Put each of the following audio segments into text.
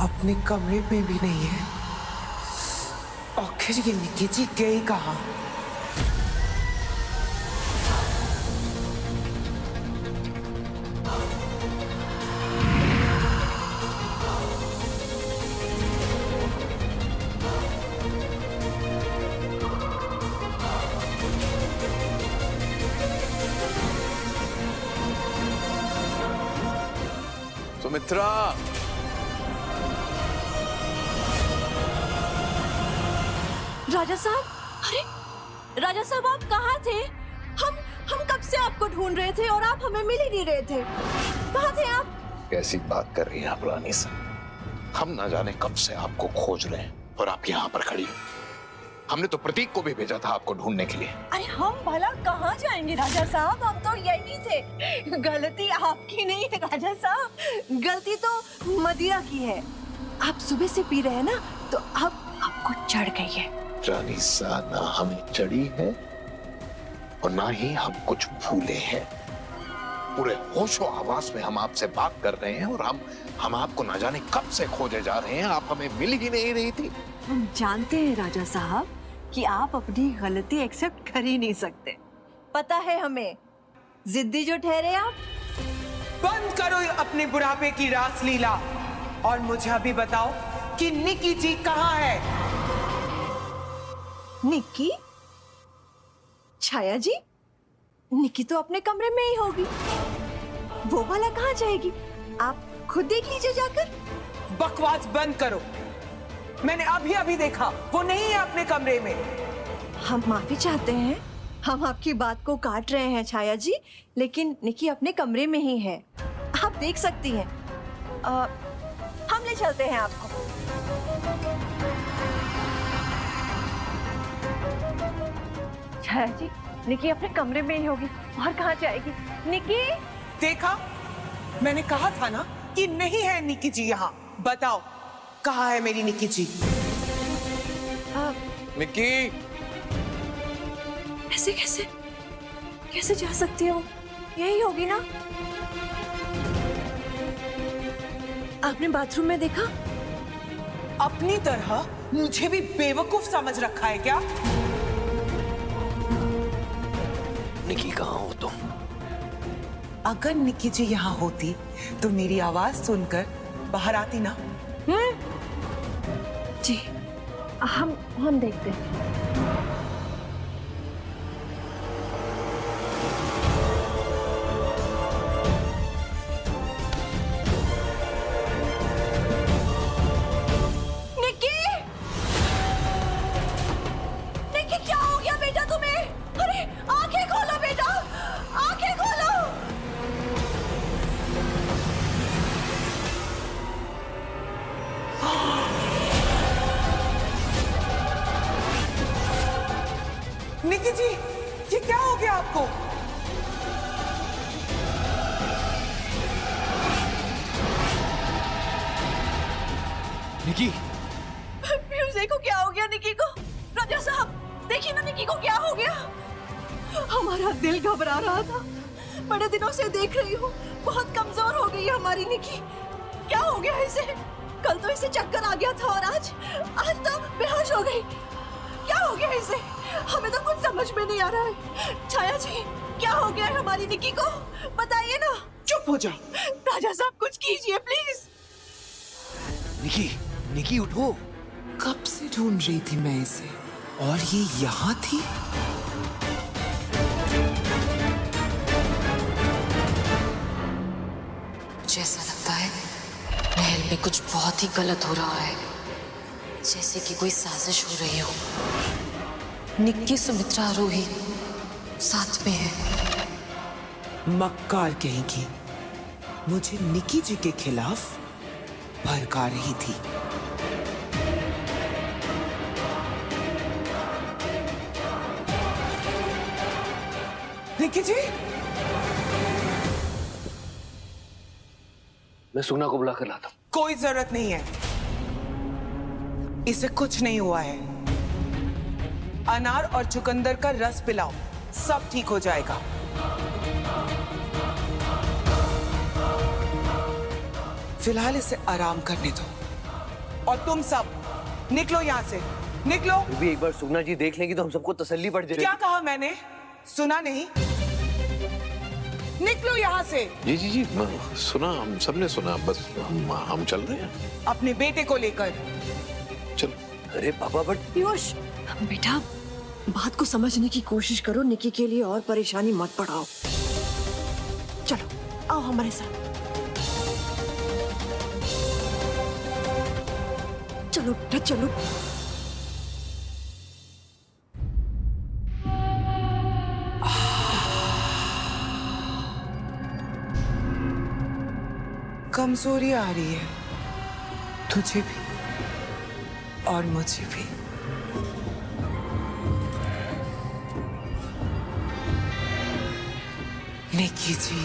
अपने कमरे में भी नहीं है। आखिर ये निकी जी गई कहाँ? सुमित्रा, राजा साहब, अरे राजा साहब आप कहाँ थे? हम कब से आपको ढूंढ रहे थे और आप हमें मिल ही नहीं रहे थे। कहाँ थे आप? कैसी बात कर रही हैं आप रानी साहब? हम ना जाने कब से आपको खोज रहे हैं और आप यहाँ पर खड़ी हो। हमने तो प्रतीक को भी भेजा था आपको ढूंढने के लिए। अरे हम भला कहाँ जाएंगे राजा साहब, हम तो यही थे। गलती आपकी नहीं है राजा साहब, गलती तो मदिरा की है। आप सुबह से पी रहे हैं ना, तो अब आपको चढ़ गई है। रानी साहब, ना हमें चढ़ी है और ना ही हम कुछ भूले हैं। पूरे होशो आवास में हम आपसे बात कर रहे हैं और हम आपको ना जाने कब से खोजे जा रहे हैं। आप हमें मिल ही नहीं रही थी। हम जानते हैं राजा साहब कि आप अपनी गलती एक्सेप्ट कर ही नहीं सकते। पता है हमें, जिद्दी जो ठहरे आप। बंद करो अपने बुढ़ापे की रासलीला और मुझे अभी बताओ कि निकी जी कहाँ है? निक्की? छाया जी, निक्की तो अपने कमरे में ही होगी। वो वाला कहाँ जाएगी? आप खुद देख लीजिए जाकर। बकवास बंद करो। मैंने अभी देखा, वो नहीं है अपने कमरे में। हम माफी चाहते हैं, हम आपकी बात को काट रहे हैं छाया जी, लेकिन निक्की अपने कमरे में ही है, आप देख सकती हैं। हम ले चलते हैं आपको। छाया जी, निक्की अपने कमरे में ही होगी, और कहाँ जाएगी? निक्की! देखा, मैंने कहा था ना कि नहीं है निकी जी यहाँ। बताओ कहाँ है मेरी निकी जी? निक्की! ऐसे कैसे जा सकती हो? यही होगी ना? आपने बाथरूम में देखा? अपनी तरह मुझे भी बेवकूफ समझ रखा है क्या? निक्की कहाँ हो तुम? अगर निकी जी यहाँ होती तो मेरी आवाज सुनकर बाहर आती ना। जी, हम देखते हैं। क्या हो गया बेटा तुम्हें? अरे आंखें खोलो बेटा, आंखें खोलो। निकी जी, ये क्या हो गया आपको? निकी! देखो क्या हो गया निकी को। राजा साहब देखिए ना, निकी को क्या हो गया। हमारा दिल घबरा रहा था, बड़े दिनों से देख रही हूँ, बहुत कमजोर हो गई है हमारी निकी। क्या हो गया इसे? कल तो इसे चक्कर आ गया था और आज तो बेहोश हो गई। क्या हो गया इसे? हमें तो कुछ समझ में नहीं आ रहा है। छाया जी, क्या हो गया है हमारी निकी को? बताइए ना। चुप हो जा। राजा साहब कुछ कीजिए प्लीज। निकी उठो। कब से ढूंढ रही थी मैं इसे, और ये यहाँ थी। मुझे ऐसा लगता है महल में कुछ बहुत ही गलत हो रहा है, जैसे कि कोई साजिश हो रही हो। निक्की, सुमित्रा, आरोही साथ में है। मक्कार कहीं की मुझे निकी जी के खिलाफ भड़का रही थी। निकी जी, मैं सुगना को बुला कर लाता हूं। कोई जरूरत नहीं है, इसे कुछ नहीं हुआ है। अनार और चुकंदर का रस पिलाओ, सब ठीक हो जाएगा। फिलहाल इसे आराम करने दो। और तुम सब निकलो यहाँ से, निकलो। भी एक बार सुगना जी देख लेंगी तो हम सबको तसल्ली बढ़ जाएगी। क्या कहा मैंने? सुना नहीं? निकलो यहाँ से। जी जी जी, सुना, हम सबने सुना, बस हम चल रहे हैं। अपने बेटे को लेकर चलो। अरे पापा बट पीयूष, बेटा बात को समझने की कोशिश करो, निकी के लिए और परेशानी मत बढ़ाओ। चलो आओ हमारे साथ। चलो बेटा चलो। कमजोरी आ रही है तुझे भी और मुझे भी। निकी जी,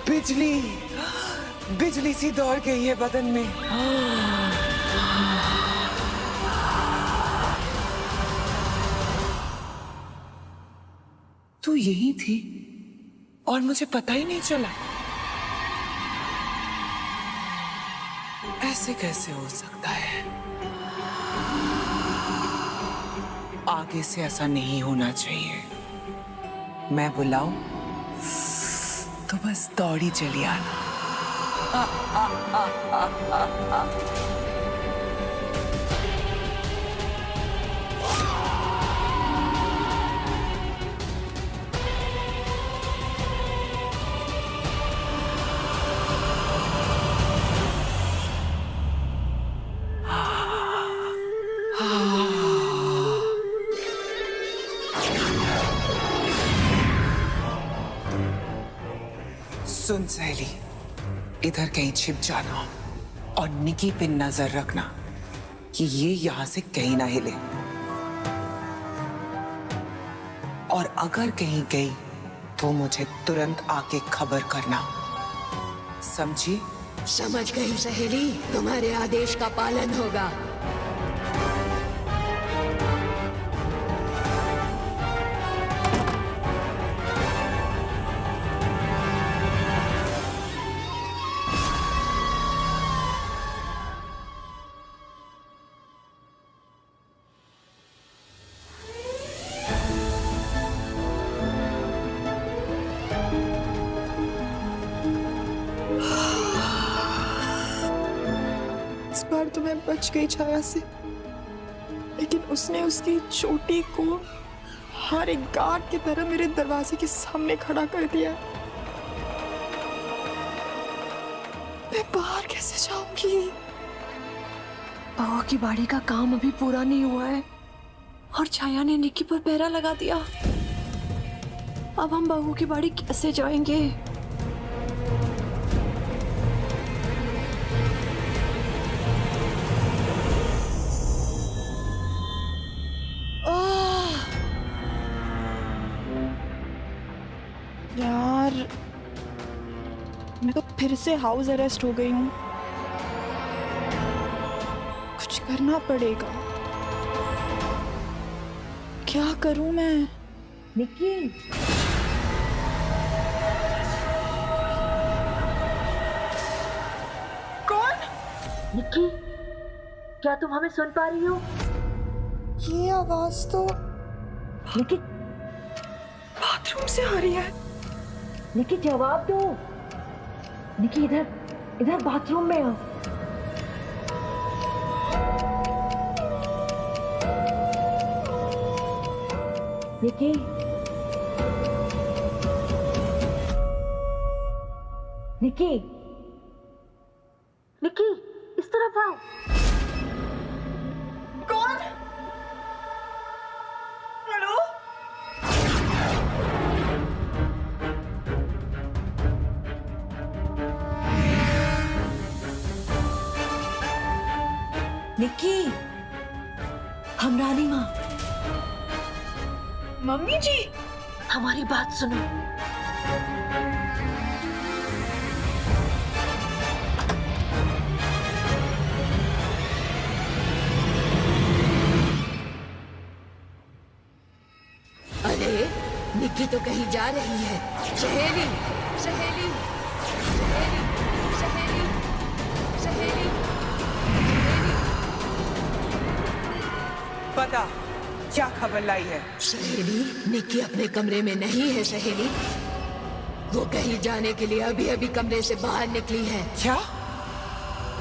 बिजली बिजली सी दौड़ गई है बदन में। तू यही थी और मुझे पता ही नहीं चला। ऐसे कैसे हो सकता है? आगे से ऐसा नहीं होना चाहिए। मैं बुलाऊं तो बस दौड़ी चली आना। सुन सहेली, इधर कहीं छिप जाना और निकी पे नजर रखना कि ये यहां से कहीं ना हिले। और अगर कहीं गई तो मुझे तुरंत आके खबर करना, समझी? समझ गई सहेली, तुम्हारे आदेश का पालन होगा। इस बार तो मैं बच गई छाया से, लेकिन उसने उसकी चोटी को हर एक गार्ड की तरह मेरे दरवाजे के सामने खड़ा कर दिया। मैं बाहर कैसे जाऊंगी? बहू की बाड़ी का काम अभी पूरा नहीं हुआ है और छाया ने निकी पर पहरा लगा दिया। अब हम बहू की बाड़ी कैसे जाएंगे? यार, मैं तो फिर से हाउस अरेस्ट हो गई हूँ। कुछ करना पड़ेगा। क्या करूं मैं? निकी, कौन? निक्की, क्या तुम हमें सुन पा रही हो? ये आवाज तो निक्की, बाथरूम से आ रही है। निक्की जवाब दो। निक्की इधर इधर बाथरूम में आओ। निक्की, निक्की, निक्की इस तरफ आओ। कौन? हेलो? निक्की, हम रानी माँ। मम्मी जी, हमारी बात सुनो। अरे निक्की तो कहीं जा रही है। सहेली, सहेली, सहेली, सहेली, सहेली, सहेली। पता क्या खबर लाई है? सहेली, निक्की अपने कमरे में नहीं है सहेली। वो कहीं जाने के लिए अभी अभी कमरे से बाहर निकली है। क्या?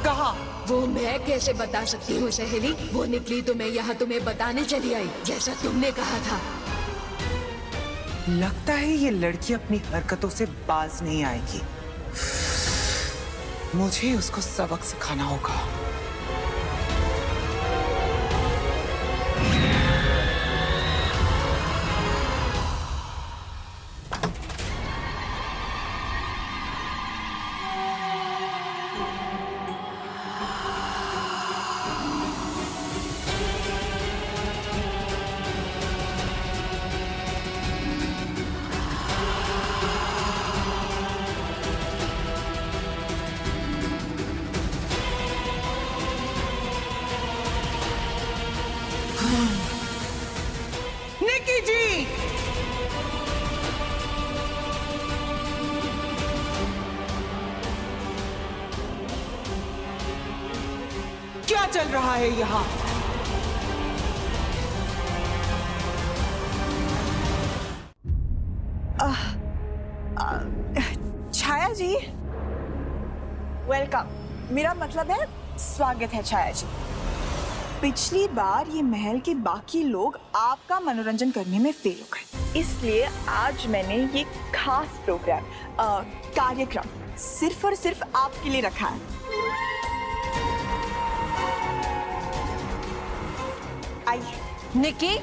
कहाँ? वो मैं कैसे बता सकती हूँ सहेली। वो निकली तो मैं यहाँ तुम्हें बताने चली आई, जैसा तुमने कहा था। लगता है ये लड़की अपनी हरकतों से बाज नहीं आएगी। मुझे उसको सबक सिखाना होगा। निक्की जी! क्या चल रहा है यहाँ? छाया जी, वेलकम। मेरा मतलब है स्वागत है छाया जी। पिछली बार ये महल के बाकी लोग आपका मनोरंजन करने में फेल हो गए, इसलिए आज मैंने ये खास प्रोग्राम कार्यक्रम सिर्फ और सिर्फ आपके लिए रखा है। आइए। निक्की,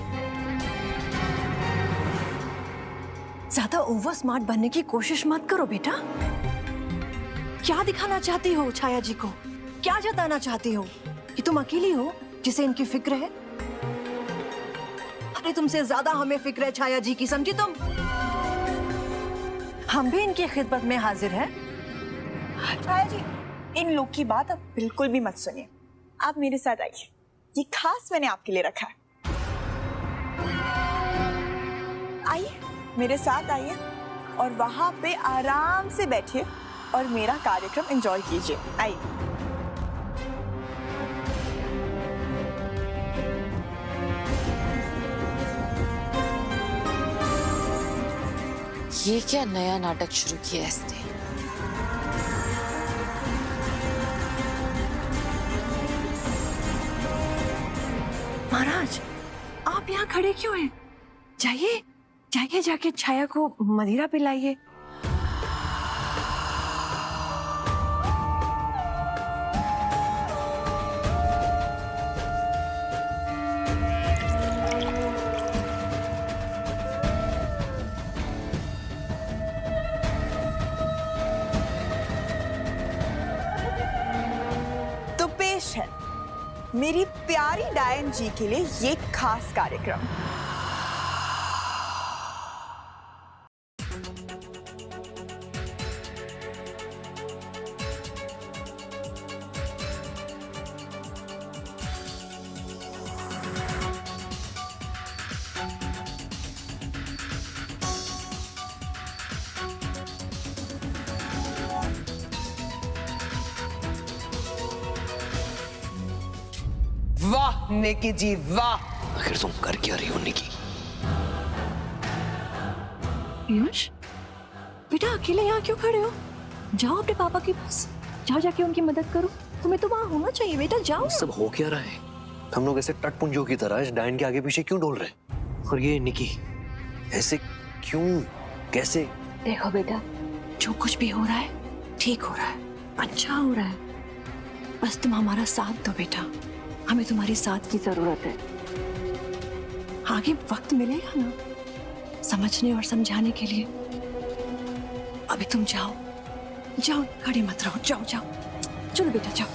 ज्यादा ओवर स्मार्ट बनने की कोशिश मत करो बेटा। क्या दिखाना चाहती हो छाया जी को? क्या जताना चाहती हो कि तुम अकेली हो जिसे इनकी फिक्र है? अरे तुमसे ज्यादा हमें फिक्र है छाया जी की, समझी तुम? हम भी इनकी खिदमत में हाजिर हैं। छाया जी, इन लोग की बात अब बिल्कुल भी मत सुनिए। आप मेरे साथ आइए, ये खास मैंने आपके लिए रखा है। आइए, मेरे साथ आइए और वहां पे आराम से बैठिए और मेरा कार्यक्रम एंजॉय कीजिए। आइए। ये क्या नया नाटक शुरू किया है इसने? महाराज, आप यहाँ खड़े क्यों हैं? जाइए, जाइए जाके छाया को मदिरा पिलाइए। तो पेश है मेरी प्यारी डायन जी के लिए ये खास कार्यक्रम। वाह निक्की जी, वाह! आखिर तुम कर क्या रही हो निक्की? पीयूष, बेटा अकेले यहाँ क्यों खड़े हो? जाओ अपने पापा के पास, जाओ जाके उनकी मदद करो। तुम्हें तो वहाँ होना चाहिए बेटा, जाओ। सब हो क्या रहा है? हम लोग ऐसे टटपुंजों की तरह इस डायन के आगे पीछे क्यों डोल रहे हैं? और ये निक्की ऐसे क्यों, कैसे? देखो बेटा, जो कुछ भी हो रहा है ठीक हो रहा है, अच्छा हो रहा है। बस तुम हमारा साथ दो बेटा, हमें तुम्हारी साथ की जरूरत है। आगे वक्त मिलेगा ना समझने और समझाने के लिए। अभी तुम जाओ, जाओ, खड़े मत रहो, जाओ जाओ, चलो बेटा जाओ।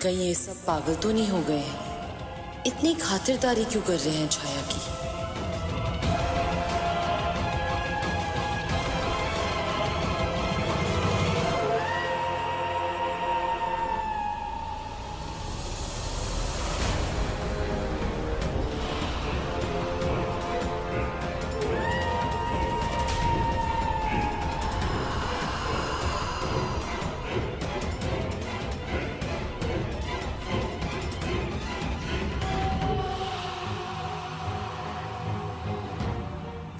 कहीं ये सब पागल तो नहीं हो गए हैं? इतनी खातिरदारी क्यों कर रहे हैं छाया की?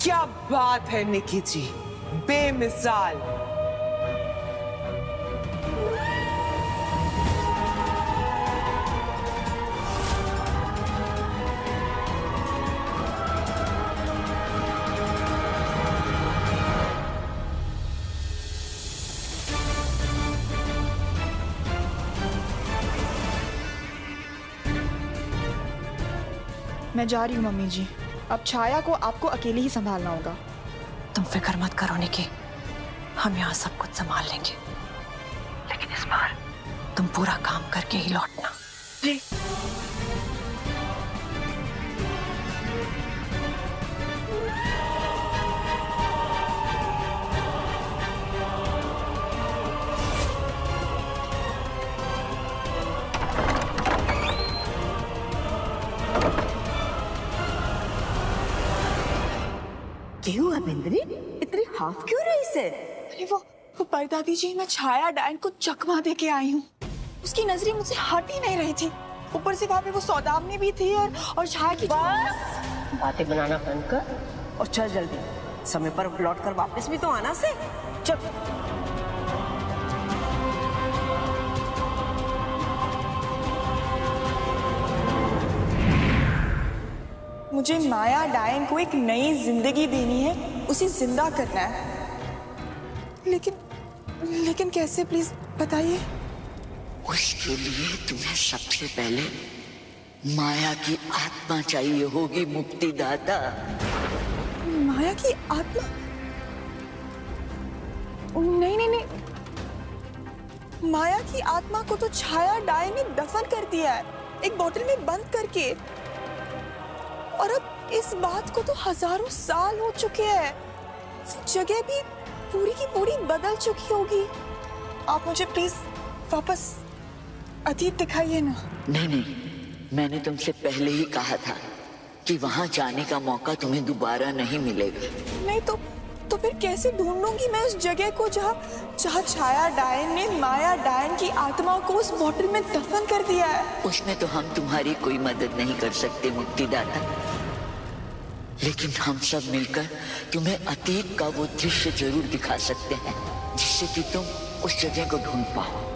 क्या बात है निकी जी, बेमिसाल। मैं जा रही हूँ मम्मी जी। अब छाया को आपको अकेले ही संभालना होगा। तुम फिक्र मत करो निकी, हम यहाँ सब कुछ संभाल लेंगे। लेकिन इस बार तुम पूरा काम करके ही लौटना। क्यों है बिंदरी, इतनी हाफ क्यों रही से? अरे वो परदादी जी, मैं छाया डायन को चकमा दे के आई हूँ। उसकी नजरें मुझसे हट ही नहीं रही थी। ऊपर से वहाँ पे वो सौदामनी भी थी और छाया की। बस बातें बनाना बंद कर और चल जल्दी, समय पर लौट कर वापस भी तो आना से। चल। मुझे माया डायन को एक नई जिंदगी देनी है, उसे जिंदा करना है। लेकिन कैसे, प्लीज बताइए। उसके लिए तुम्हें सबसे पहले माया की आत्मा चाहिए होगी, मुक्तिदाता। माया की आत्मा? नहीं, माया की आत्मा को तो छाया डायन ने दफन कर दिया है, एक बोतल में बंद करके। और अब इस बात को तो हजारों साल हो चुके हैं। जगह भी पूरी की पूरी बदल चुकी होगी। आप मुझे प्लीज वापस अतीत दिखाइए ना। नहीं, मैंने तुमसे पहले ही कहा था कि वहां जाने का मौका तुम्हें दोबारा नहीं मिलेगा। नहीं तो फिर कैसे ढूंढूंगी मैं उस जगह को जहाँ छाया डायन ने माया डायन की आत्मा को उस बोतल में दफन कर दिया है। उसमें तो हम तुम्हारी कोई मदद नहीं कर सकते मुक्तिदाता, लेकिन हम सब मिलकर तुम्हें अतीत का वो दृश्य जरूर दिखा सकते हैं, जिससे कि तुम उस जगह को ढूंढ पाओ।